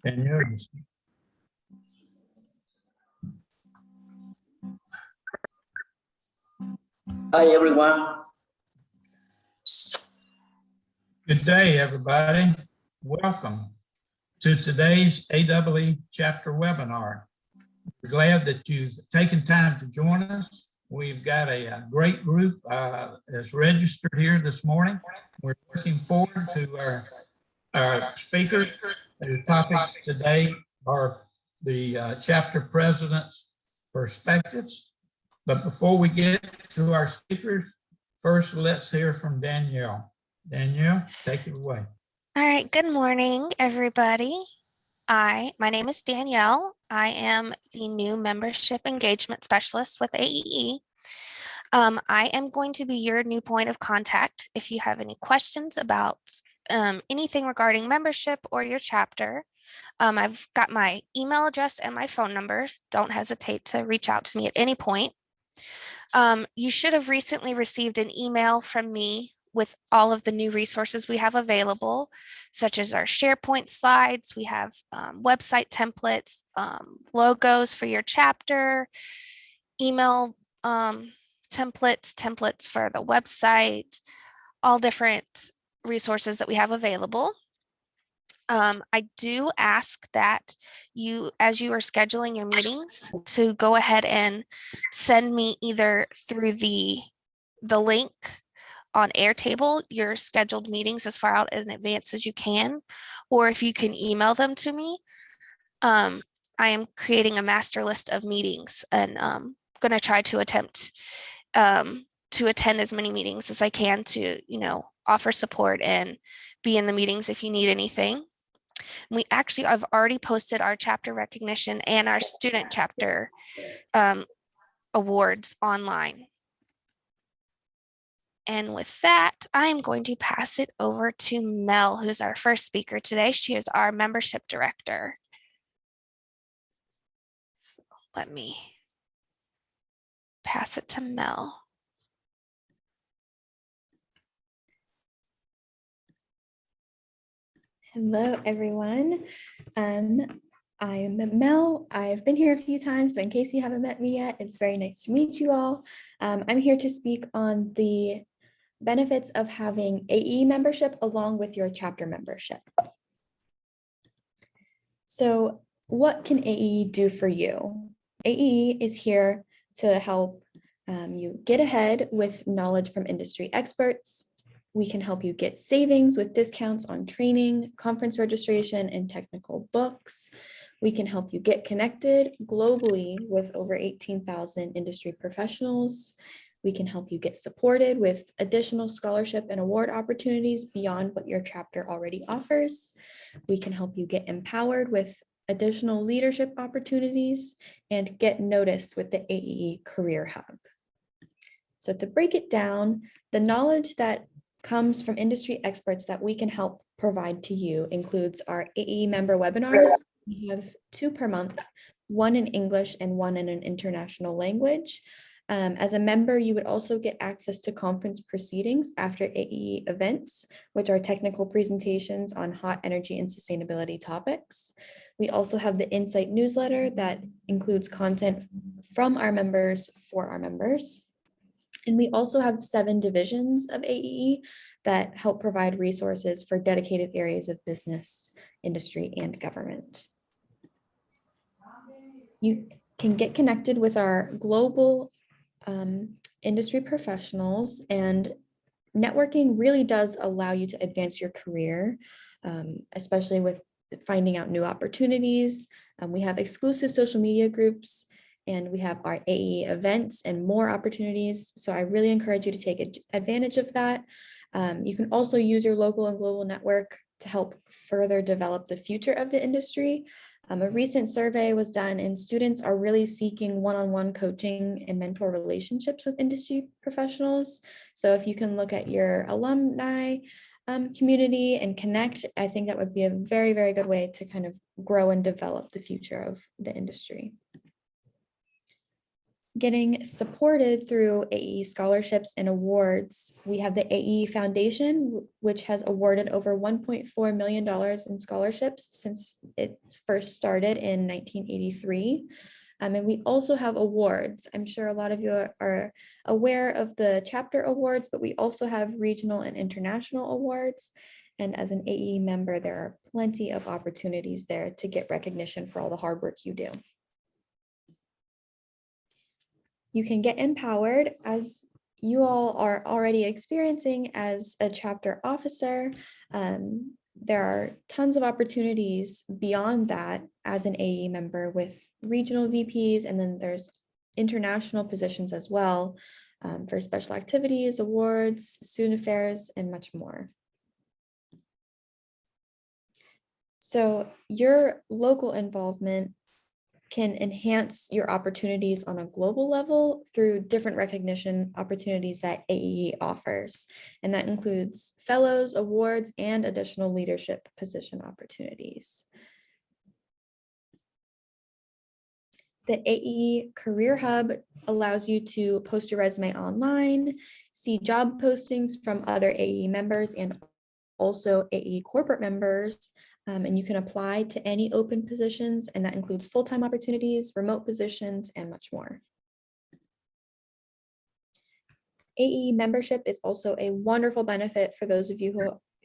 And yours. Hi, everyone. Good day, everybody. Welcome to today's AEE chapter webinar. We're glad that you've taken time to join us. We've got a great group that's registered here this morning. We're looking forward to our speakers. The topics today are the chapter president's perspectives. But before we get to our speakers, first let's hear from Danielle. Danielle, take it away. All right, good morning, everybody. My name is Danielle. I am the new membership engagement specialist with AEE. I am going to be your new point of contact if you have any questions about anything regarding membership or your chapter. I've got my email address and my phone numbers. Don't hesitate to reach out to me at any point. You should have recently received an email from me with all of the new resources we have available, such as our SharePoint slides. We have website templates, logos for your chapter, email templates for the website, all different resources that we have available. I do ask that you, as you are scheduling your meetings, to go ahead and send me either through the link on Airtable your scheduled meetings as far out in advance as you can, or if you can email them to me. I am creating a master list of meetings, and going to try to attempt to attend as many meetings as I can to, offer support and be in the meetings if you need anything. I've already posted our chapter recognition and our student chapter awards online. And with that, I'm going to pass it over to Mel, who's our first speaker today. She is our membership director. So let me pass it to Mel. Hello, everyone. I'm Mel. I've been here a few times, but in case you haven't met me yet, it's very nice to meet you all. I'm here to speak on the benefits of having AE membership along with your chapter membership. So what can AE do for you? AE is here to help you get ahead with knowledge from industry experts. We can help you get savings with discounts on training, conference registration, and technical books. We can help you get connected globally with over 18,000 industry professionals. We can help you get supported with additional scholarship and award opportunities beyond what your chapter already offers. We can help you get empowered with additional leadership opportunities and get noticed with the AEE Career Hub. So to break it down, the knowledge that comes from industry experts that we can help provide to you includes our AE member webinars. We have 2 per month, one in English and one in an international language. As a member, you would also get access to conference proceedings after AE events, which are technical presentations on hot energy and sustainability topics. We also have the Insight newsletter that includes content from our members for our members. And we also have 7 divisions of AEE that help provide resources for dedicated areas of business, industry, and government. You can get connected with our global industry professionals, and networking really does allow you to advance your career, especially with finding out new opportunities. We have exclusive social media groups, and we have our AE events and more opportunities. So I really encourage you to take advantage of that. You can also use your local and global network to help further develop the future of the industry. A recent survey was done, and students are really seeking one-on-one coaching and mentor relationships with industry professionals. So if you can look at your alumni community and connect, I think that would be a very, very good way to kind of grow and develop the future of the industry. Getting supported through AE scholarships and awards, we have the AE Foundation, which has awarded over $1.4 million in scholarships since it first started in 1983. And we also have awards. I'm sure a lot of you are aware of the chapter awards, but we also have regional and international awards. And as an AE member, there are plenty of opportunities there to get recognition for all the hard work you do. You can get empowered, as you all are already experiencing as a chapter officer. There are tons of opportunities beyond that as an AE member with regional VPs, and then there's international positions as well for special activities, awards, student affairs, and much more. So your local involvement can enhance your opportunities on a global level through different recognition opportunities that AEE offers. And that includes fellows, awards, and additional leadership position opportunities. The AEE Career Hub allows you to post your resume online, see job postings from other AEE members and also AEE corporate members, and you can apply to any open positions, and that includes full-time opportunities, remote positions, and much more. AEE membership is also a wonderful benefit for those of you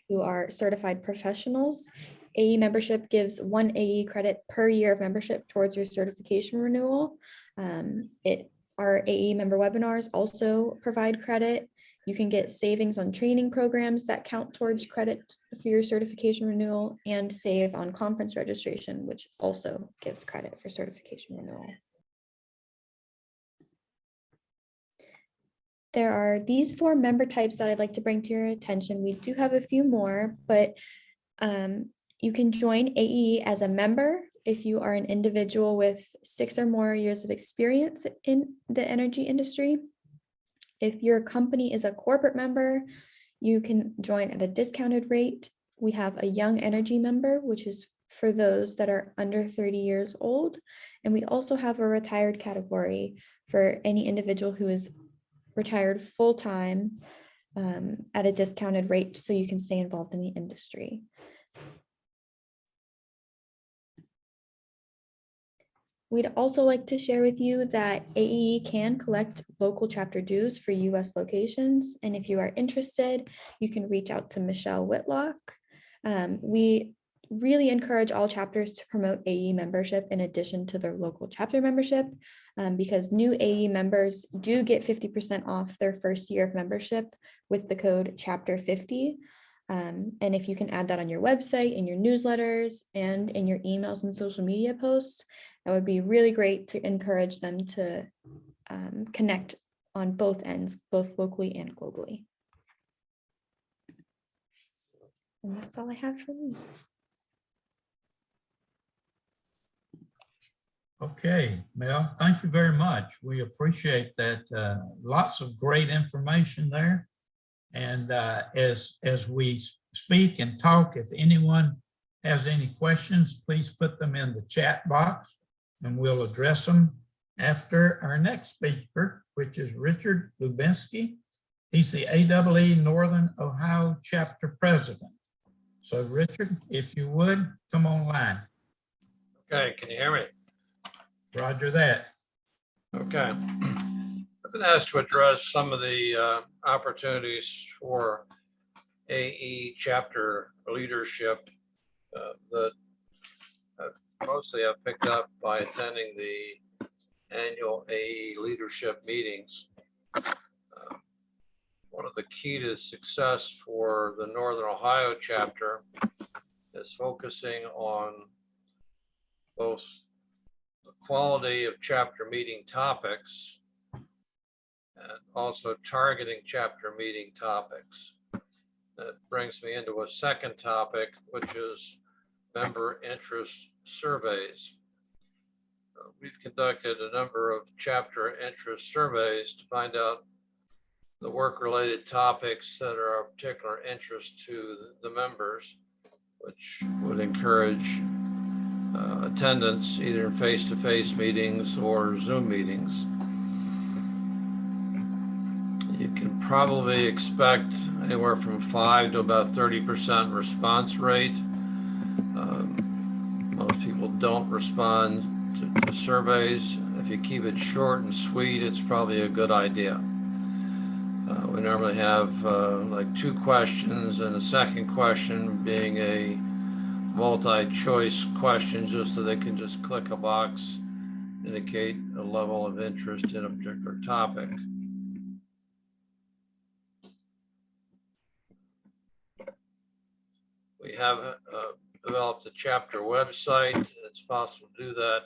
who are certified professionals. AE membership gives 1 AE credit per year of membership towards your certification renewal. Our AE member webinars also provide credit. You can get savings on training programs that count towards credit for your certification renewal, and save on conference registration, which also gives credit for certification renewal. There are these 4 member types that I'd like to bring to your attention. We do have a few more, but you can join AE as a member if you are an individual with 6 or more years of experience in the energy industry. If your company is a corporate member, you can join at a discounted rate. We have a young energy member, which is for those that are under 30 years old. And we also have a retired category for any individual who is retired full-time at a discounted rate, so you can stay involved in the industry. We'd also like to share with you that AEE can collect local chapter dues for US locations. And if you are interested, you can reach out to Michelle Whitlock. We really encourage all chapters to promote AE membership in addition to their local chapter membership, because new AE members do get 50% off their first year of membership with the code chapter 50. And if you can add that on your website, in your newsletters, and in your emails and social media posts, that would be really great to encourage them to connect on both ends, both locally and globally. And that's all I have for me. Okay, Mel, thank you very much. We appreciate that. Lots of great information there. And as we speak and talk, if anyone has any questions, please put them in the chat box and we'll address them after our next speaker, which is Richard Lubinsky. He's the AEE Northern Ohio Chapter President. So Richard, if you would, come online. Okay, can you hear me? Roger that. Okay. I've been asked to address some of the opportunities for AE chapter leadership that mostly I've picked up by attending the annual AE leadership meetings. One of the key to success for the Northern Ohio chapter is focusing on both the quality of chapter meeting topics and also targeting chapter meeting topics. That brings me into a second topic, which is member interest surveys. We've conducted a number of chapter interest surveys to find out the work-related topics that are of particular interest to the members, which would encourage attendance either in face-to-face meetings or Zoom meetings. You can probably expect anywhere from 5 to about 30% response rate. Most people don't respond to surveys. If you keep it short and sweet, it's probably a good idea. We normally have like 2 questions, and a second question being a multi-choice question, just so they can just click a box, indicate a level of interest in a particular topic. We have developed a chapter website. It's possible to do that,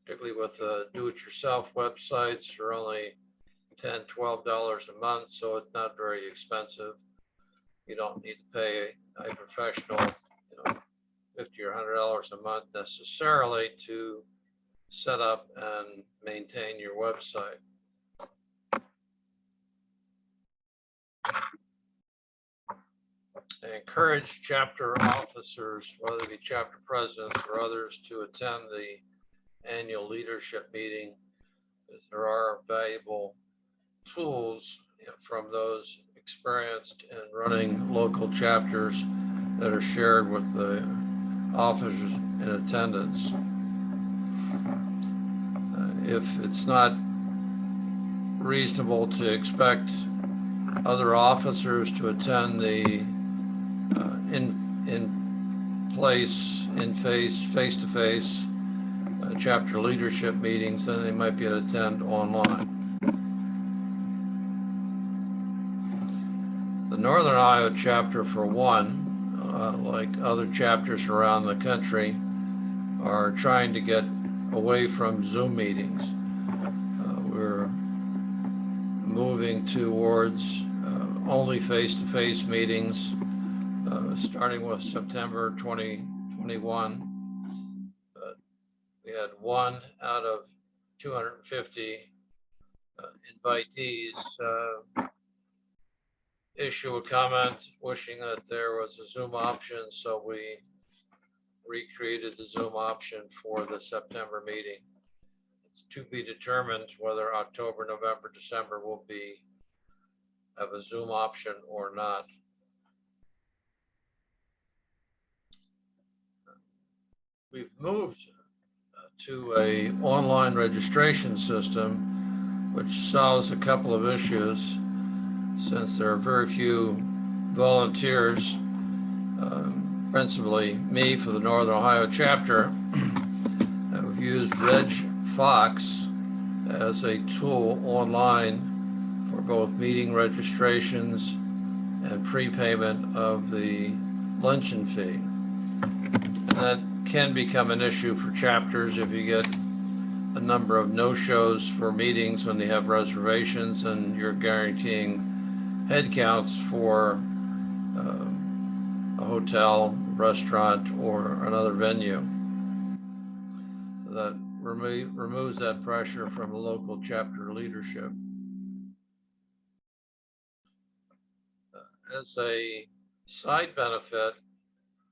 particularly with do-it-yourself websites for only $10, $12 a month, so it's not very expensive. You don't need to pay a professional, $50 or $100 a month necessarily to set up and maintain your website. I encourage chapter officers, whether they be chapter presidents or others, to attend the annual leadership meeting, because there are valuable tools from those experienced in running local chapters that are shared with the officers in attendance. If it's not reasonable to expect other officers to attend the face-to-face chapter leadership meetings, then they might be able to attend online. The Northern Ohio chapter, for one, like other chapters around the country, are trying to get away from Zoom meetings. We're moving towards only face-to-face meetings, starting with September 2021. We had 1 out of 250 invitees issue a comment wishing that there was a Zoom option, so we recreated the Zoom option for the September meeting. It's to be determined whether October, November, December will have a Zoom option or not. We've moved to a online registration system, which solves a couple of issues. Since there are very few volunteers, principally me for the Northern Ohio chapter, we've used RegFox as a tool online for both meeting registrations and prepayment of the luncheon fee. And that can become an issue for chapters if you get a number of no-shows for meetings when they have reservations and you're guaranteeing head counts for a hotel, restaurant, or another venue. So that removes that pressure from the local chapter leadership. As a side benefit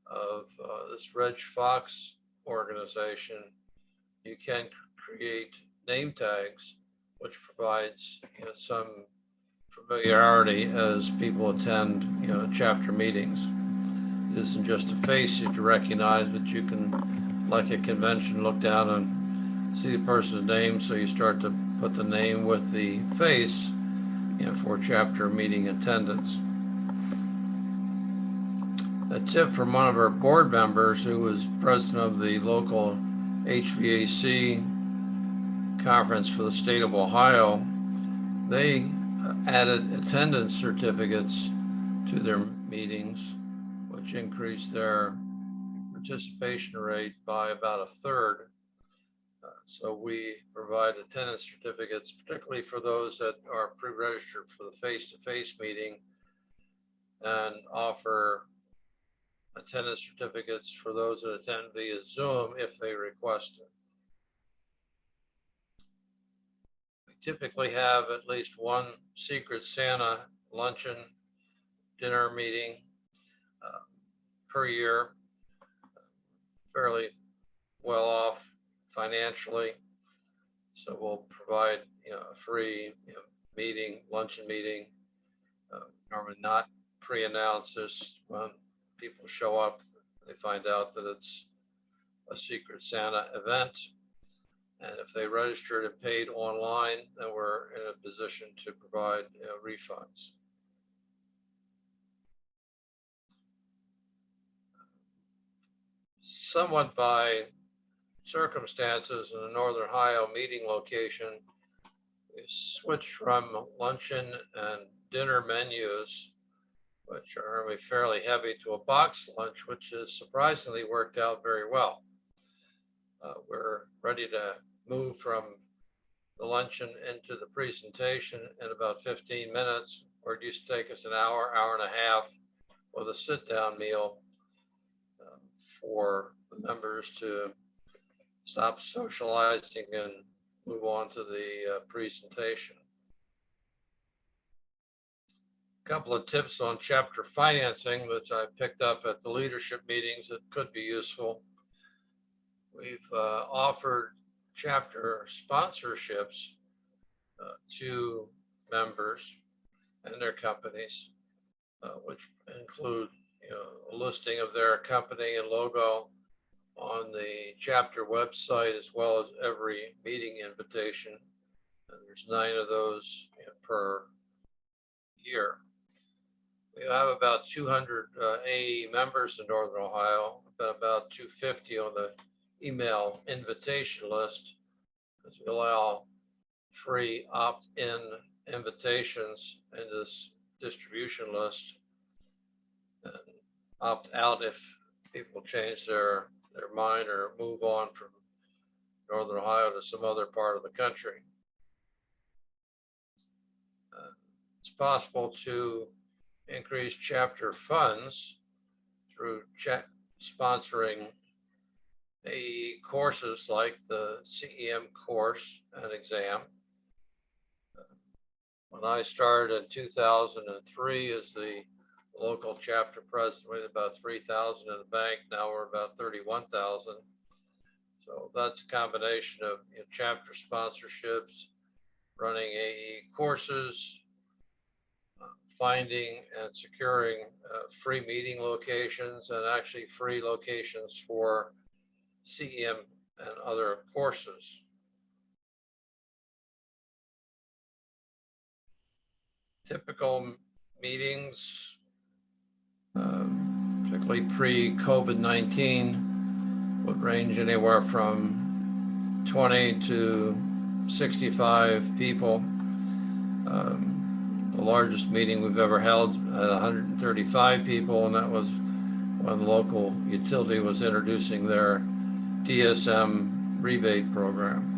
of this RegFox organization, you can create name tags, which provides some familiarity as people attend chapter meetings. It isn't just a face that you recognize, but you can, like a convention, look down and see the person's name, so you start to put the name with the face for chapter meeting attendance. A tip from one of our board members, who was president of the local HVAC conference for the state of Ohio, they added attendance certificates to their meetings, which increased their participation rate by about 1/3. So we provide attendance certificates, particularly for those that are pre-registered for the face-to-face meeting, and offer attendance certificates for those that attend via Zoom if they request it. We typically have at least one Secret Santa luncheon, dinner meeting per year. Fairly well off financially, so we'll provide a free meeting, luncheon meeting. Normally not pre-announced. This when people show up, they find out that it's a Secret Santa event. And if they registered and paid online, then we're in a position to provide refunds. Somewhat by circumstances in the Northern Ohio meeting location, we switched from luncheon and dinner menus, which are normally fairly heavy, to a box lunch, which has surprisingly worked out very well. We're ready to move from the luncheon into the presentation in about 15 minutes, where it used to take us an hour, hour and a half with a sit-down meal for the members to stop socializing and move on to the presentation. A couple of tips on chapter financing, which I picked up at the leadership meetings that could be useful. We've offered chapter sponsorships to members and their companies, which include a listing of their company and logo on the chapter website, as well as every meeting invitation. And there's 9 of those per year. We have about 200 AE members in Northern Ohio, about 250 on the email invitation list, because we allow free opt-in invitations in this distribution list, and opt out if people change their mind or move on from Northern Ohio to some other part of the country. It's possible to increase chapter funds through sponsoring AE courses like the CEM course and exam. When I started in 2003 as the local chapter president, we had about 3,000 in the bank. Now we're about 31,000. So that's a combination of chapter sponsorships, running AE courses, finding and securing free meeting locations, and actually free locations for CEM and other courses. Typical meetings, particularly pre-COVID-19, would range anywhere from 20 to 65 people. The largest meeting we've ever held had 135 people, and that was when the local utility was introducing their DSM rebate program.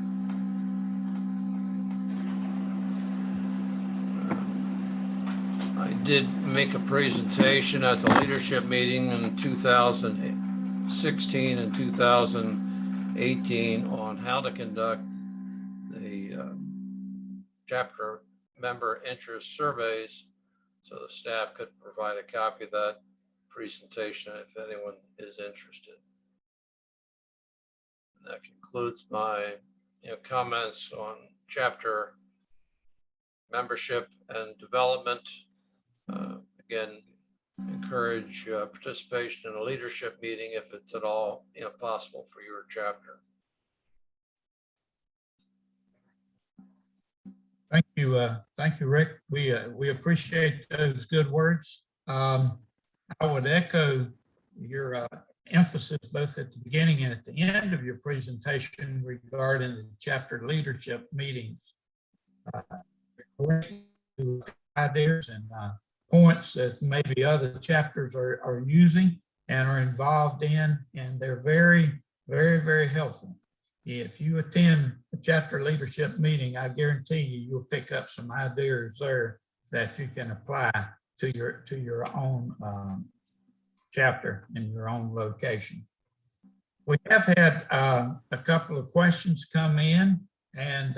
I did make a presentation at the leadership meeting in 2016 and 2018 on how to conduct the chapter member interest surveys, so the staff could provide a copy of that presentation if anyone is interested. And that concludes my comments on chapter membership and development. Again, encourage participation in a leadership meeting if it's at all possible for your chapter. Thank you, Rick. We appreciate those good words. I would echo your emphasis both at the beginning and at the end of your presentation regarding the chapter leadership meetings. Ideas and points that maybe other chapters are using and are involved in, and they're very, very, very helpful. If you attend a chapter leadership meeting, I guarantee you'll pick up some ideas there that you can apply to your own chapter in your own location. We have had a couple of questions come in, and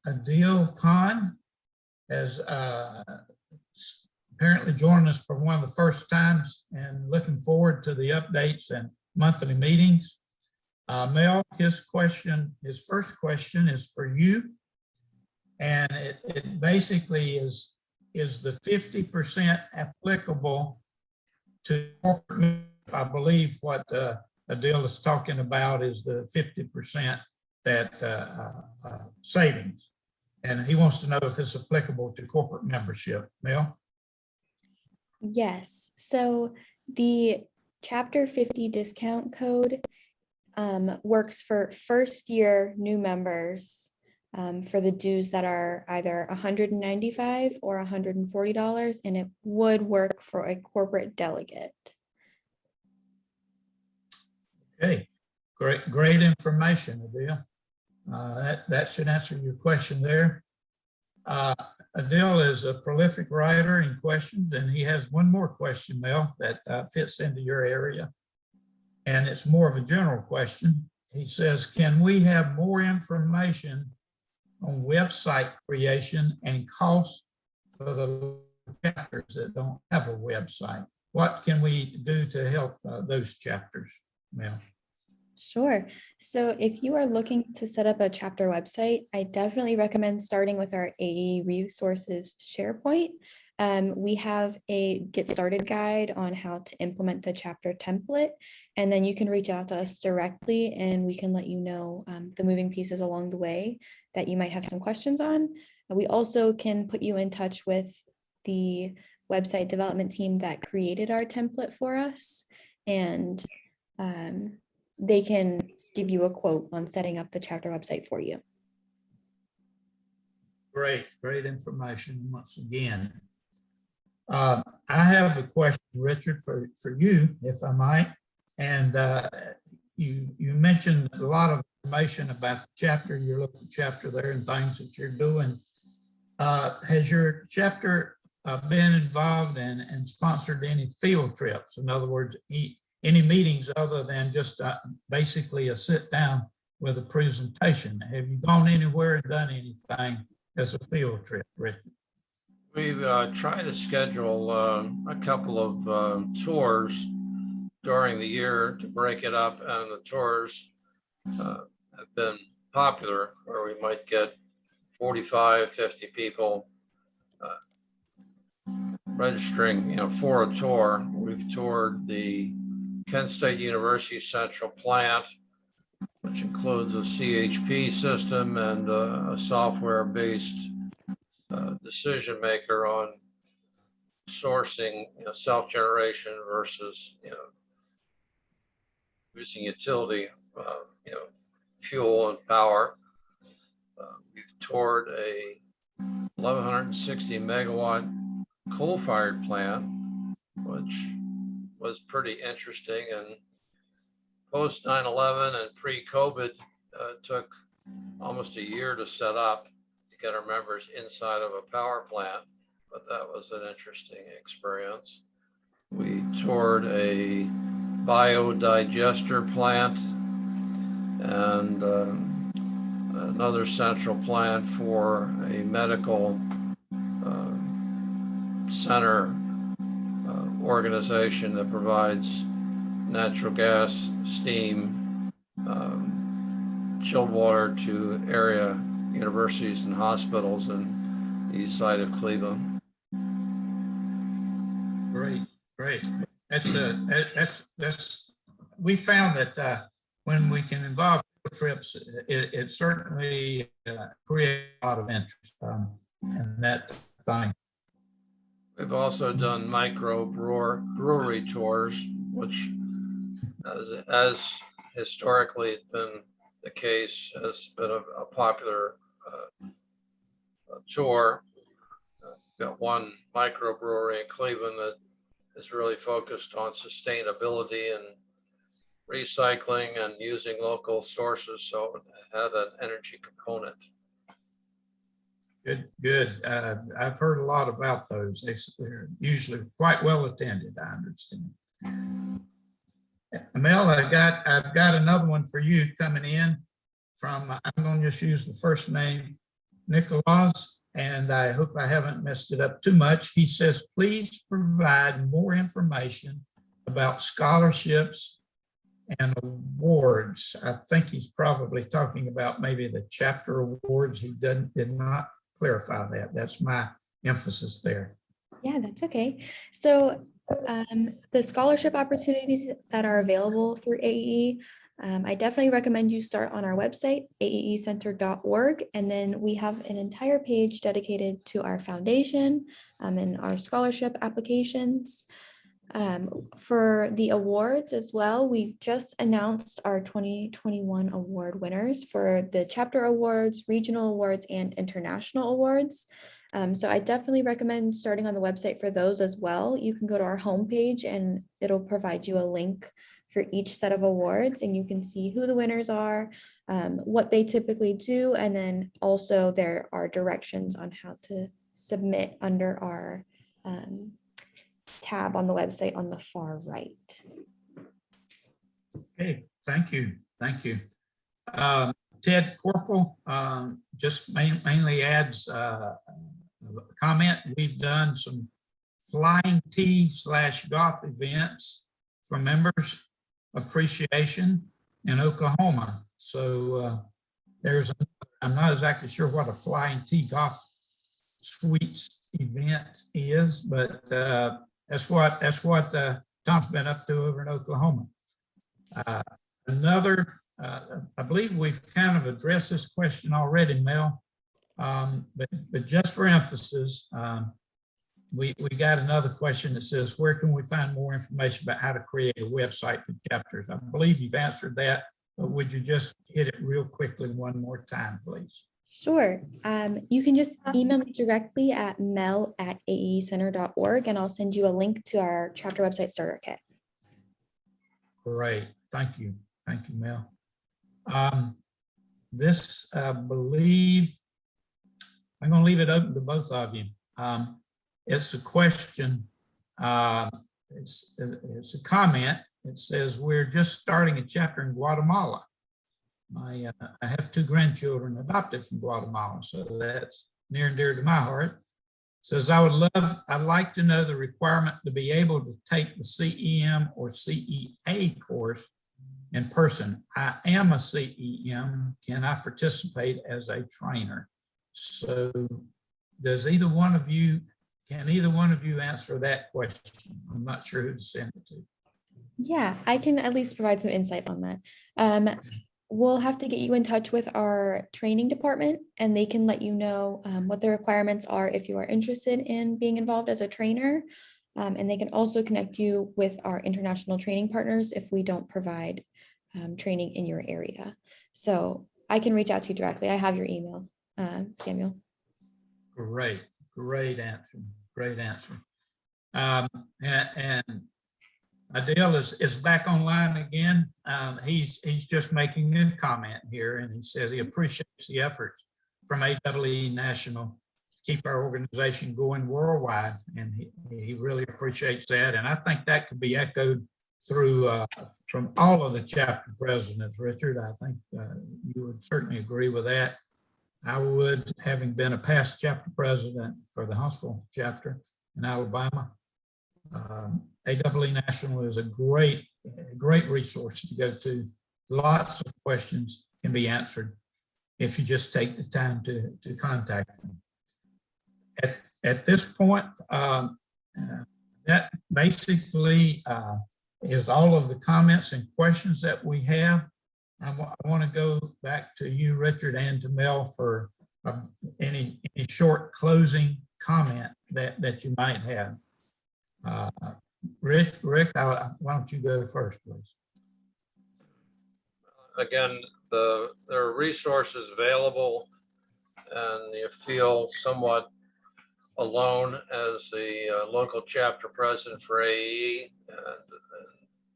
Adil Khan has apparently joined us for one of the first times, and looking forward to the updates and monthly meetings. Mel, his first question is for you. And it basically is the 50% applicable to corporate. I believe what Adele is talking about is the 50% that savings. And he wants to know if it's applicable to corporate membership. Mel? Yes, so the Chapter 50 discount code works for first year new members for the dues that are either $195 or $140, and it would work for a corporate delegate. Okay, great information, Adele. That should answer your question there. Adele is a prolific writer in questions, and he has one more question, Mel, that fits into your area. And it's more of a general question. He says, can we have more information on website creation and costs for the chapters that don't have a website? What can we do to help those chapters, Mel? Sure. So if you are looking to set up a chapter website, I definitely recommend starting with our AE resources SharePoint. We have a get started guide on how to implement the chapter template, and then you can reach out to us directly and we can let you know the moving pieces along the way that you might have some questions on. We also can put you in touch with the website development team that created our template for us, and they can give you a quote on setting up the chapter website for you. Great information once again. I have a question, Richard, for you, if I might. And you mentioned a lot of information about the chapter, your local chapter there and things that you're doing. Has your chapter been involved and sponsored any field trips? In other words, any meetings other than just basically a sit down with a presentation? Have you gone anywhere and done anything as a field trip, Richard? We've tried to schedule a couple of tours during the year to break it up, and the tours have been popular, where we might get 45, 50 people registering, for a tour. We've toured the Kent State University Central Plant, which includes a CHP system and a software-based decision maker on sourcing, self-generation versus, using utility, fuel and power. We've toured a 1160 megawatt coal-fired plant, which was pretty interesting, and post 9/11 and pre-COVID took almost a year to set up to get our members inside of a power plant, but that was an interesting experience. We toured a biodigester plant and another central plant for a medical center organization that provides natural gas, steam, chilled water to area universities and hospitals in the east side of Cleveland. Great. That's we found that when we can involve trips, it certainly creates a lot of interest in that thing. We've also done micro brewery tours, which as historically has been the case, has been a popular tour. Got one microbrewery in Cleveland that is really focused on sustainability and recycling and using local sources, so it had an energy component. Good. I've heard a lot about those. They're usually quite well attended, I understand. Mel, I've got another one for you coming in from, I'm going to just use the first name, Nicholas, and I hope I haven't messed it up too much. He says, please provide more information about scholarships and awards. I think he's probably talking about maybe the chapter awards. He did not clarify that. That's my emphasis there. Yeah, that's okay. So the scholarship opportunities that are available through AEE, I definitely recommend you start on our website, aeecenter.org, and then we have an entire page dedicated to our foundation and our scholarship applications. For the awards as well, we just announced our 2021 award winners for the chapter awards, regional awards, and international awards. So I definitely recommend starting on the website for those as well. You can go to our homepage and it'll provide you a link for each set of awards, and you can see who the winners are, what they typically do, and then also there are directions on how to submit under our tab on the website on the far right. Okay, thank you. Thank you. Ted Corporal just mainly adds a comment. We've done some flying tea/golf events for members appreciation in Oklahoma. So I'm not exactly sure what a flying tea golf suites event is, but that's what Tom's been up to over in Oklahoma. I believe we've kind of addressed this question already, Mel, but just for emphasis, we got another question that says, where can we find more information about how to create a website for chapters? I believe you've answered that, but would you just hit it real quickly one more time, please? Sure. You can just email me directly at mel@aecenter.org, and I'll send you a link to our chapter website starter kit. Great. Thank you. Thank you, Mel. This, I believe, I'm going to leave it open to both of you. It's a question. It's a comment. It says, we're just starting a chapter in Guatemala. I have 2 grandchildren adopted from Guatemala, so that's near and dear to my heart. Says, I'd like to know the requirement to be able to take the CEM or CEA course in person. I am a CEM. Can I participate as a trainer? So can either one of you answer that question? I'm not sure who to send it to. Yeah, I can at least provide some insight on that. We'll have to get you in touch with our training department, and they can let you know what the requirements are if you are interested in being involved as a trainer. And they can also connect you with our international training partners if we don't provide training in your area. So I can reach out to you directly. I have your email, Samuel. Great answer. Great answer. And Adele is back online again. He's just making a comment here, and he says he appreciates the efforts from AEE National to keep our organization going worldwide, and he really appreciates that. And I think that could be echoed through from all of the chapter presidents. Richard, I think you would certainly agree with that. I would, having been a past chapter president for the Huntsville chapter in Alabama. AEE National is a great resource to go to. Lots of questions can be answered if you just take the time to contact them. At this point, that basically is all of the comments and questions that we have. I want to go back to you, Richard, and to Mel for any short closing comment that you might have. Rick, why don't you go first, please? Again, there are resources available, and you feel somewhat alone as the local chapter president for AEE.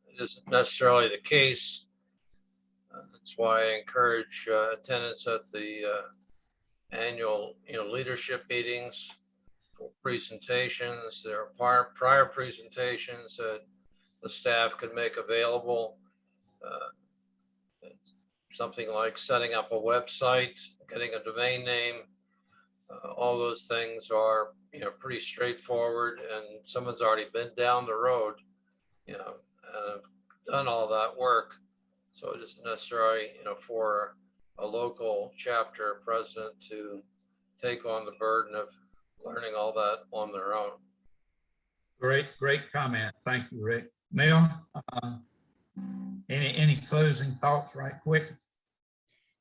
It isn't necessarily the case. That's why I encourage attendance at the annual leadership meetings, presentations. There are prior presentations that the staff could make available. Something like setting up a website, getting a domain name. All those things are pretty straightforward, and someone's already been down the road, and done all that work. So it isn't necessary, for a local chapter president to take on the burden of learning all that on their own. Great comment. Thank you, Rick. Mel, any closing thoughts right quick?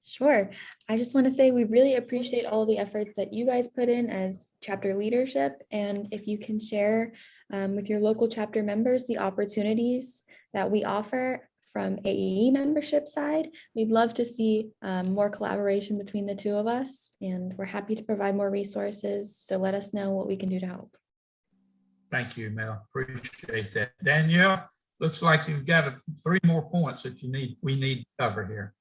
Sure. I just want to say we really appreciate all the effort that you guys put in as chapter leadership. And if you can share with your local chapter members the opportunities that we offer from AEE membership side, we'd love to see more collaboration between the two of us. And we're happy to provide more resources. So let us know what we can do to help. Thank you, Mel. Appreciate that. Danielle, looks like you've got 3 more points that we need to cover here.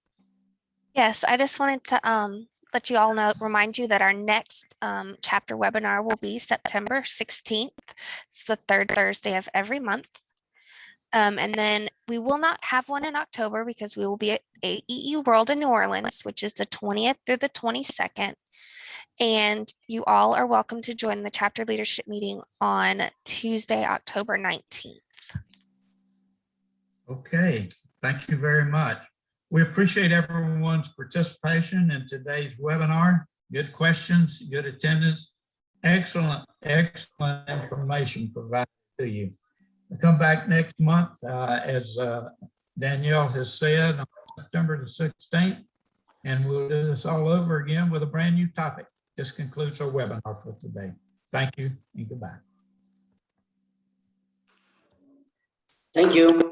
Yes, I just wanted to let you all know, remind you that our next chapter webinar will be September 16th. It's the 3rd Thursday of every month. And then we will not have one in October because we will be at AEE World in New Orleans, which is the 20th through the 22nd. And you all are welcome to join the chapter leadership meeting on Tuesday, October 19th. Okay, thank you very much. We appreciate everyone's participation in today's webinar. Good questions, good attendance, excellent information provided to you. We'll come back next month, as Danielle has said, on September the 16th, and we'll do this all over again with a brand new topic. This concludes our webinar for today. Thank you and goodbye. Thank you.